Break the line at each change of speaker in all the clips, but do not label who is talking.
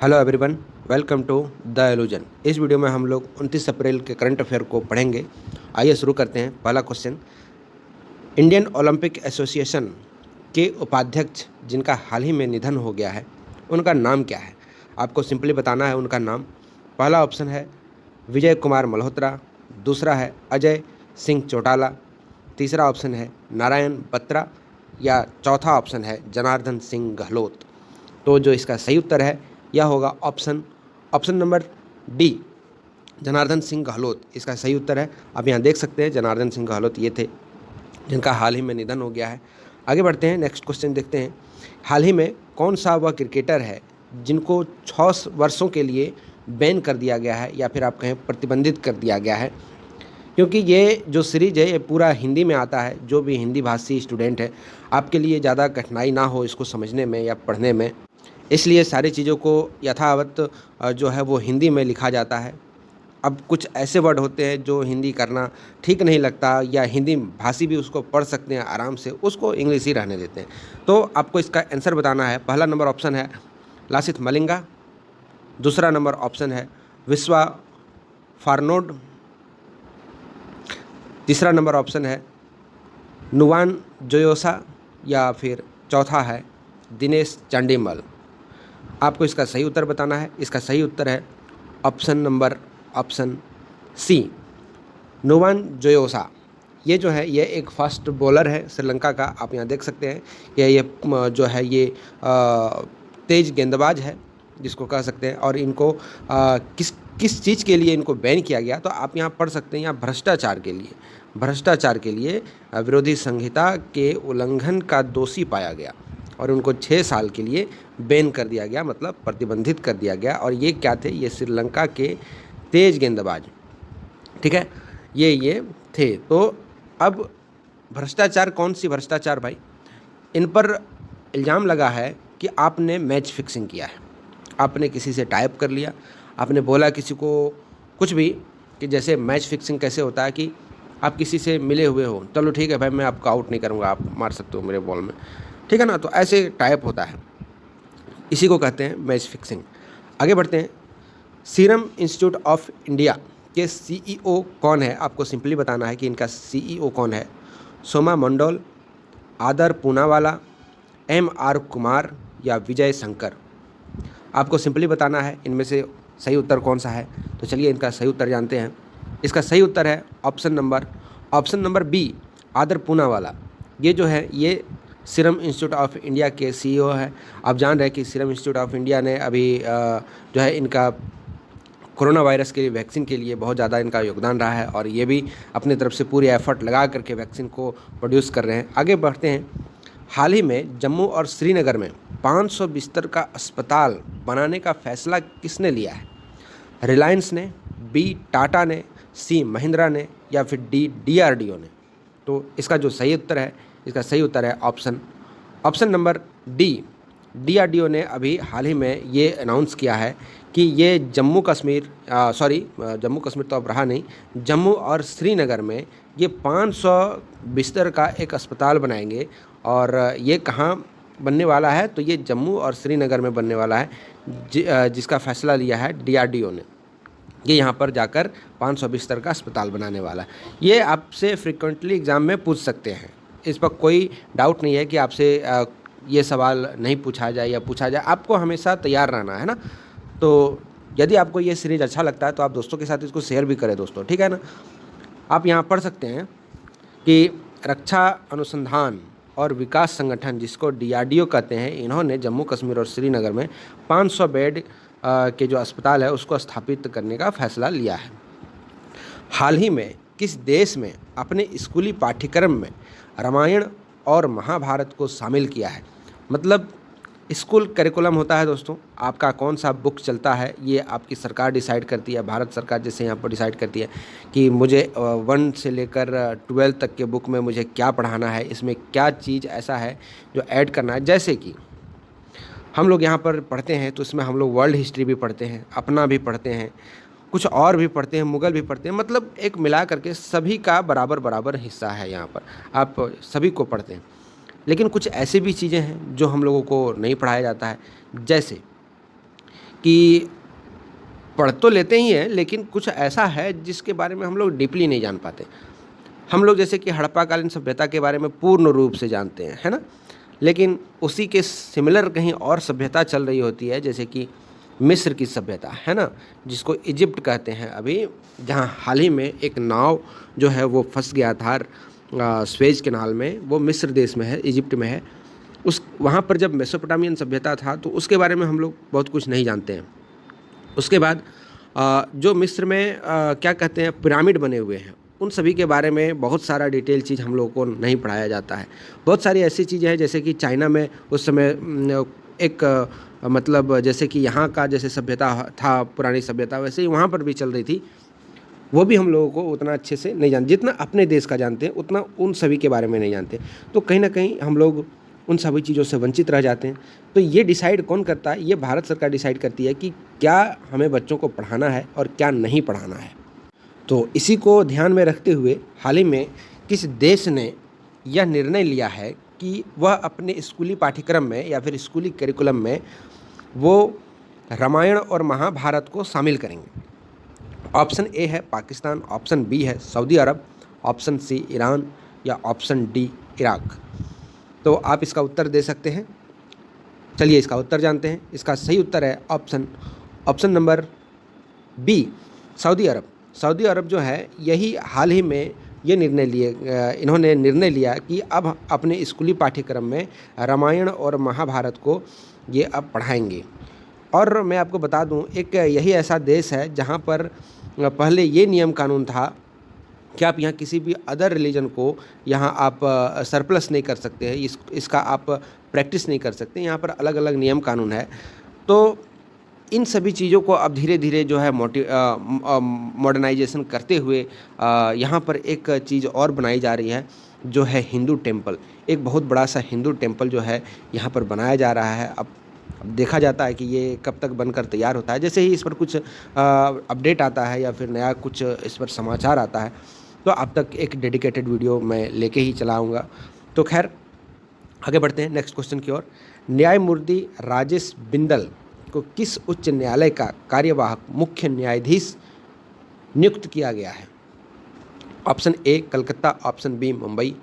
Hello everyone, welcome to the illusion. इस video में हम लोग 29 अप्रैल के करंट अफेयर को पढ़ेंगे। आइए शुरू करते हैं। पहला क्वेश्चन, इंडियन ओलंपिक एसोसिएशन के उपाध्यक्ष जिनका हाल ही में निधन हो गया है, उनका नाम क्या है? आपको सिंपली बताना है उनका नाम। पहला ऑप्शन है विजय कुमार मल्होत्रा, दूसरा है अजय सिंह चौटाला, तीसरा ऑप्शन है नारायण बत्रा या चौथा ऑप्शन है जनार्दन सिंह गहलोत। तो जो इसका सही उत्तर है यह होगा option number D, Janardan Singh Gehlot इसका सही उत्तर है। आप यहाँ देख सकते हैं जनार्दन सिंह गहलोत ये थे जिनका हाल ही में निधन हो गया है। आगे बढ़ते हैं, नेक्स्ट क्वेश्चन देखते हैं। हाल ही में कौन सा वह क्रिकेटर है जिनको 6 वर्षों के लिए बैन कर दिया गया है या फिर आप कहें प्रतिबंधित कर दिया गया है? क्योंकि ये जो सीरीज है ये पूरा हिंदी में आता है। जो भी हिंदी भाषी स्टूडेंट है, आपके लिए ज़्यादा कठिनाई ना हो इसको समझने में या पढ़ने में, इसलिए सारी चीज़ों को यथावत जो है वो हिंदी में लिखा जाता है। अब कुछ ऐसे वर्ड होते हैं जो हिंदी करना ठीक नहीं लगता या हिंदी भाषी भी उसको पढ़ सकते हैं आराम से, उसको इंग्लिश ही रहने देते हैं। तो आपको इसका आंसर बताना है। पहला नंबर ऑप्शन है लासिथ मलिंगा, दूसरा नंबर ऑप्शन है विश्वा फारनोड, तीसरा नंबर ऑप्शन है नुवान जोयोसा या फिर चौथा है दिनेश चांडीमल। आपको इसका सही उत्तर बताना है। इसका सही उत्तर है ऑप्शन सी, नुवान जोयोसा। ये जो है ये एक फास्ट बॉलर है श्रीलंका का। आप यहाँ देख सकते हैं ये जो है ये तेज़ गेंदबाज है जिसको कह सकते हैं। और इनको किस चीज़ के लिए इनको बैन किया गया, तो आप यहाँ पढ़ सकते हैं। यहाँ भ्रष्टाचार के लिए विरोधी संहिता के उल्लंघन का दोषी पाया गया और उनको 6 साल के लिए बैन कर दिया गया, मतलब प्रतिबंधित कर दिया गया। और ये क्या थे? ये श्रीलंका के तेज गेंदबाज, ठीक है, ये थे। तो अब भ्रष्टाचार, कौन सी भ्रष्टाचार भाई? इन पर इल्ज़ाम लगा है कि आपने मैच फिक्सिंग किया है। आपने किसी से टाइप कर लिया, आपने बोला किसी को कुछ भी, कि जैसे मैच फिक्सिंग कैसे होता है कि आप किसी से मिले हुए हो, चलो ठीक है भाई मैं आपको आउट नहीं करूँगा, आप मार सकते हो मेरे बॉल में, ठीक है ना। तो ऐसे टाइप होता है, इसी को कहते हैं मैच फिक्सिंग। आगे बढ़ते हैं। सीरम इंस्टीट्यूट ऑफ इंडिया के सीईओ कौन है? आपको सिंपली बताना है कि इनका सीईओ कौन है। सोमा मंडोल, आदर पूनावाला, MR कुमार या विजय शंकर। आपको सिंपली बताना है इनमें से सही उत्तर कौन सा है। तो चलिए इनका सही उत्तर जानते हैं। इसका सही उत्तर है ऑप्शन नंबर बी, आदर पूनावाला। ये जो है ये सीरम इंस्टीट्यूट ऑफ इंडिया के सीईओ है। आप जान रहे हैं कि सीरम इंस्टीट्यूट ऑफ इंडिया ने अभी जो है इनका कोरोना वायरस के लिए वैक्सीन के लिए बहुत ज़्यादा इनका योगदान रहा है और ये भी अपनी तरफ से पूरी एफर्ट लगा करके वैक्सीन को प्रोड्यूस कर रहे हैं। आगे बढ़ते हैं। हाल ही में जम्मू और श्रीनगर में 500 बिस्तर का अस्पताल बनाने का फैसला किसने लिया है? रिलायंस ने, बी टाटा ने, सी महिंद्रा ने या फिर डी DRDO ने। तो इसका जो सही उत्तर है, इसका सही उत्तर है ऑप्शन नंबर डी, DRDO ने अभी हाल ही में ये अनाउंस किया है कि ये जम्मू कश्मीर तो अब रहा नहीं, जम्मू और श्रीनगर में ये 500 बिस्तर का एक अस्पताल बनाएंगे। और ये कहाँ बनने वाला है? तो ये जम्मू और श्रीनगर में बनने वाला है, जिसका फैसला लिया है DRDO ने। ये यहाँ पर जाकर 500 बिस्तर का अस्पताल बनाने वाला है। ये आपसे फ्रिक्वेंटली एग्ज़ाम में पूछ सकते हैं, इस पर कोई डाउट नहीं है कि आपसे ये सवाल नहीं पूछा जाए या पूछा जाए। आपको हमेशा तैयार रहना है ना। तो यदि आपको ये सीरीज़ अच्छा लगता है तो आप दोस्तों के साथ इसको शेयर भी करें दोस्तों, ठीक है ना। आप यहाँ पढ़ सकते हैं कि रक्षा अनुसंधान और विकास संगठन, जिसको DRDO कहते हैं, इन्होंने जम्मू कश्मीर और श्रीनगर में 500 बेड के जो अस्पताल है उसको स्थापित करने का फैसला लिया है। हाल ही में किस देश में अपने स्कूली पाठ्यक्रम में रामायण और महाभारत को शामिल किया है? मतलब स्कूल करिकुलम होता है दोस्तों, आपका कौन सा बुक चलता है ये आपकी सरकार डिसाइड करती है। भारत सरकार जैसे यहाँ पर डिसाइड करती है कि मुझे 1 से लेकर 12 तक के बुक में मुझे क्या पढ़ाना है, इसमें क्या चीज़ ऐसा है जो ऐड करना है। जैसे कि हम लोग यहाँ पर पढ़ते हैं तो इसमें हम लोग वर्ल्ड हिस्ट्री भी पढ़ते हैं, अपना भी पढ़ते हैं, कुछ और भी पढ़ते हैं, मुग़ल भी पढ़ते हैं। मतलब एक मिला करके सभी का बराबर हिस्सा है। यहाँ पर आप सभी को पढ़ते हैं। लेकिन कुछ ऐसे भी चीज़ें हैं जो हम लोगों को नहीं पढ़ाया जाता है, जैसे कि पढ़ तो लेते ही हैं, लेकिन कुछ ऐसा है जिसके बारे में हम लोग डीपली नहीं जान पाते। हम लोग जैसे कि हड़प्पाकालीन सभ्यता के बारे में पूर्ण रूप से जानते हैं, है ना? लेकिन उसी के सिमिलर कहीं और सभ्यता चल रही होती है, जैसे कि मिस्र की सभ्यता, है ना? जिसको इजिप्ट कहते हैं अभी, जहाँ हाल ही में एक नाव जो है वो फंस गया था स्वेज कैनाल में, वो मिस्र देश में है, इजिप्ट में है। उस वहाँ पर जब मेसोपोटामियन सभ्यता था तो उसके बारे में हम लोग बहुत कुछ नहीं जानते हैं। उसके बाद जो मिस्र में क्या कहते हैं पिरामिड बने हुए हैं, उन सभी के बारे में बहुत सारा डिटेल चीज़ हम लोगों को नहीं पढ़ाया जाता है। बहुत सारी ऐसी चीज़ें हैं जैसे कि चाइना में उस समय एक मतलब जैसे कि यहाँ का जैसे सभ्यता था, पुरानी सभ्यता, वैसे ही वहाँ पर भी चल रही थी। वो भी हम लोगों को उतना अच्छे से नहीं जानते, जितना अपने देश का जानते हैं उतना उन सभी के बारे में नहीं जानते। तो कहीं ना कहीं हम लोग उन सभी चीज़ों से वंचित रह जाते हैं। तो ये डिसाइड कौन करता है? ये भारत सरकार डिसाइड करती है कि क्या हमें बच्चों को पढ़ाना है और क्या नहीं पढ़ाना है। तो इसी को ध्यान में रखते हुए हाल ही में किस देश ने यह निर्णय लिया है कि वह अपने स्कूली पाठ्यक्रम में या फिर स्कूली करिकुलम में वो रामायण और महाभारत को शामिल करेंगे। ऑप्शन ए है पाकिस्तान, ऑप्शन बी है सऊदी अरब, ऑप्शन सी ईरान या ऑप्शन डी इराक। तो आप इसका उत्तर दे सकते हैं। चलिए इसका उत्तर जानते हैं। इसका सही उत्तर है ऑप्शन नंबर बी, सऊदी अरब। सऊदी अरब जो है यही हाल ही में इन्होंने निर्णय लिया कि अब अपने स्कूली पाठ्यक्रम में रामायण और महाभारत को ये अब पढ़ाएंगे। और मैं आपको बता दूं, एक यही ऐसा देश है जहां पर पहले ये नियम कानून था कि आप यहाँ किसी भी अदर रिलीजन को यहाँ आप सरप्लस नहीं कर सकते हैं, इसका आप प्रैक्टिस नहीं कर सकते। यहाँ पर अलग अलग नियम कानून है। तो इन सभी चीज़ों को अब धीरे धीरे जो है मॉडर्नाइजेशन करते हुए यहाँ पर एक चीज़ और बनाई जा रही है, जो है हिंदू टेम्पल। एक बहुत बड़ा सा हिंदू टेम्पल जो है यहाँ पर बनाया जा रहा है। अब देखा जाता है कि ये कब तक बनकर तैयार होता है। जैसे ही इस पर कुछ अपडेट आता है या फिर नया कुछ इस पर समाचार आता है तो अब तक एक डेडिकेटेड वीडियो मैं लेके ही चला आऊँगा। तो खैर आगे बढ़ते हैं नेक्स्ट क्वेश्चन की ओर। न्यायमूर्ति राजेश बिंदल को किस उच्च न्यायालय का कार्यवाहक मुख्य न्यायाधीश नियुक्त किया गया है? Option A Calcutta, option B Mumbai,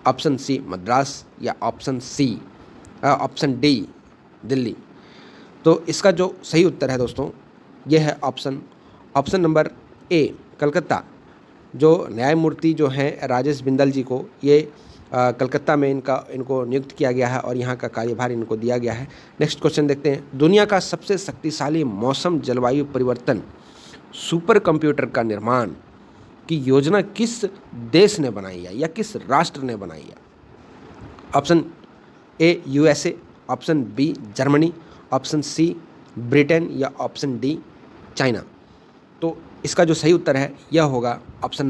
option C Madras या ऑप्शन डी दिल्ली। तो इसका जो सही उत्तर है दोस्तों, यह है ऑप्शन नंबर ए कलकत्ता। जो न्यायमूर्ति जो हैं राजेश बिंदल जी को ये कलकत्ता में इनको नियुक्त किया गया है और यहाँ का कार्यभार इनको दिया गया है। नेक्स्ट क्वेश्चन देखते हैं। दुनिया का सबसे शक्तिशाली मौसम जलवायु परिवर्तन सुपर कंप्यूटर का निर्माण की योजना किस देश ने बनाई है या किस राष्ट्र ने बनाई है? Option A USA, option B Germany, option C Britain या ऑप्शन डी चाइना। तो इसका जो सही उत्तर है यह होगा ऑप्शन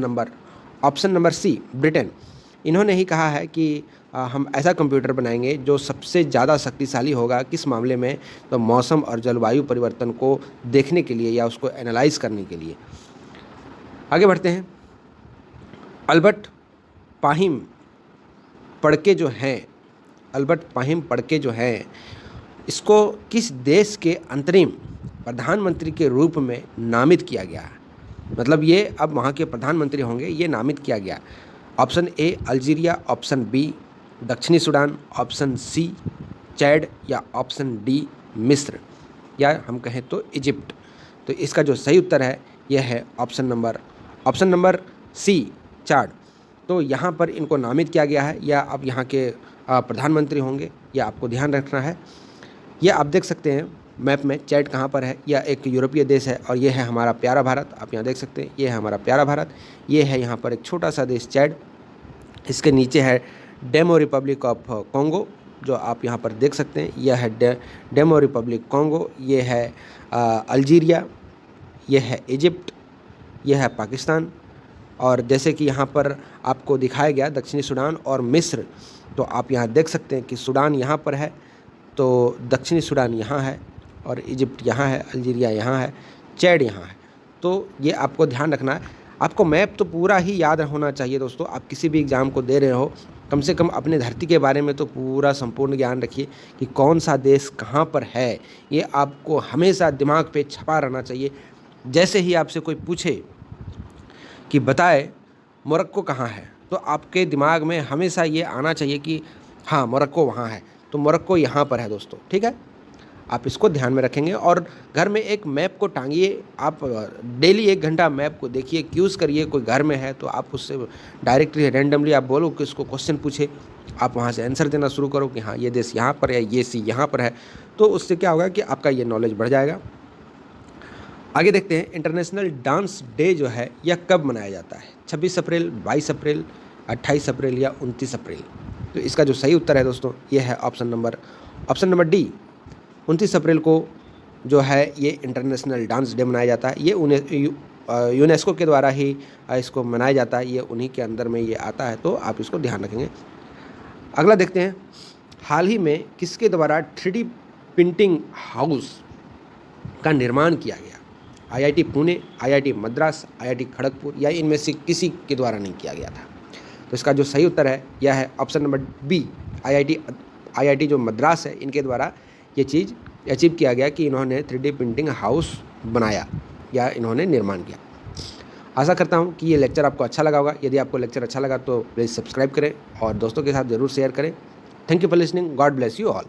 नंबर सी ब्रिटेन। इन्होंने ही कहा है कि हम ऐसा कंप्यूटर बनाएंगे जो सबसे ज़्यादा शक्तिशाली होगा। किस मामले में? तो मौसम और जलवायु परिवर्तन को देखने के लिए या उसको एनालाइज करने के लिए। आगे बढ़ते हैं। अल्बर्ट पाहिम पढ़के जो हैं इसको किस देश के अंतरिम प्रधानमंत्री के रूप में नामित किया गया है? मतलब ये अब वहाँ के प्रधानमंत्री होंगे, ये नामित किया गया। Option A Algeria, option B दक्षिणी सूडान, ऑप्शन सी चैड या ऑप्शन डी मिस्र या हम कहें तो इजिप्ट। तो इसका जो सही उत्तर है यह है ऑप्शन नंबर सी चाड। तो यहाँ पर इनको नामित किया गया है या अब यहाँ के प्रधानमंत्री होंगे, यह आपको ध्यान रखना है। यह आप देख सकते हैं मैप में चैड कहाँ पर है। यह एक यूरोपीय देश है और ये है हमारा प्यारा भारत। आप यहाँ देख सकते हैं ये है हमारा प्यारा भारत। ये है यहाँ पर एक छोटा सा देश चैड। इसके नीचे है डेमो रिपब्लिक ऑफ कॉन्गो, जो आप यहाँ पर देख सकते हैं। यह है डेमो रिपब्लिक कॉन्गो। ये है अल्जीरिया, यह है इजिप्ट, यह है पाकिस्तान। और जैसे कि यहाँ पर आपको दिखाया गया दक्षिणी सूडान और मिस्र, तो आप यहाँ देख सकते हैं कि सूडान यहाँ पर है, तो दक्षिणी सूडान यहाँ है और इजिप्ट यहाँ है, अल्जीरिया यहाँ है, चैड यहाँ है। तो ये आपको ध्यान रखना है। आपको मैप तो पूरा ही याद होना चाहिए दोस्तों। आप किसी भी एग्ज़ाम को दे रहे हो कम से कम अपने धरती के बारे में तो पूरा संपूर्ण ज्ञान रखिए कि कौन सा देश कहाँ पर है। ये आपको हमेशा दिमाग पे छपा रहना चाहिए। जैसे ही आपसे कोई पूछे कि बताए मोरक्को कहाँ है, तो आपके दिमाग में हमेशा ये आना चाहिए कि हाँ मोरक्को वहाँ है, तो मोरक्को यहाँ पर है दोस्तों। ठीक है, आप इसको ध्यान में रखेंगे। और घर में एक मैप को टांगिए, आप डेली 1 घंटा मैप को देखिए, क्यूज़ करिए। कोई घर में है तो आप उससे डायरेक्टली रैंडमली आप बोलो कि उसको क्वेश्चन पूछे, आप वहाँ से आंसर देना शुरू करो कि हाँ ये देश यहाँ पर है, ये सी यहाँ पर है। तो उससे क्या होगा कि आपका ये नॉलेज बढ़ जाएगा। आगे देखते हैं इंटरनेशनल डांस डे जो है यह कब मनाया जाता है? 26 अप्रैल, 22 अप्रैल, 28 अप्रैल या 29 अप्रैल? तो इसका जो सही उत्तर है दोस्तों ये है ऑप्शन नंबर डी। 29 अप्रैल को जो है ये इंटरनेशनल डांस डे मनाया जाता है। ये यूनेस्को के द्वारा ही इसको मनाया जाता है, ये उन्हीं के अंदर में ये आता है, तो आप इसको ध्यान रखेंगे। अगला देखते हैं, हाल ही में किसके द्वारा 3D प्रिंटिंग हाउस का निर्माण किया गया? IIT Pune, IIT Madras, IIT Kharagpur या इनमें से किसी के द्वारा नहीं किया गया था? तो इसका जो सही उत्तर है यह है ऑप्शन नंबर बी। IIT जो मद्रास है इनके द्वारा ये चीज़ अचीव किया गया कि इन्होंने 3D प्रिंटिंग हाउस बनाया या इन्होंने निर्माण किया। आशा करता हूँ कि ये लेक्चर आपको अच्छा लगा होगा। यदि आपको लेक्चर अच्छा लगा तो प्लीज़ सब्सक्राइब करें और दोस्तों के साथ ज़रूर शेयर करें। Thank you for listening. God bless you all.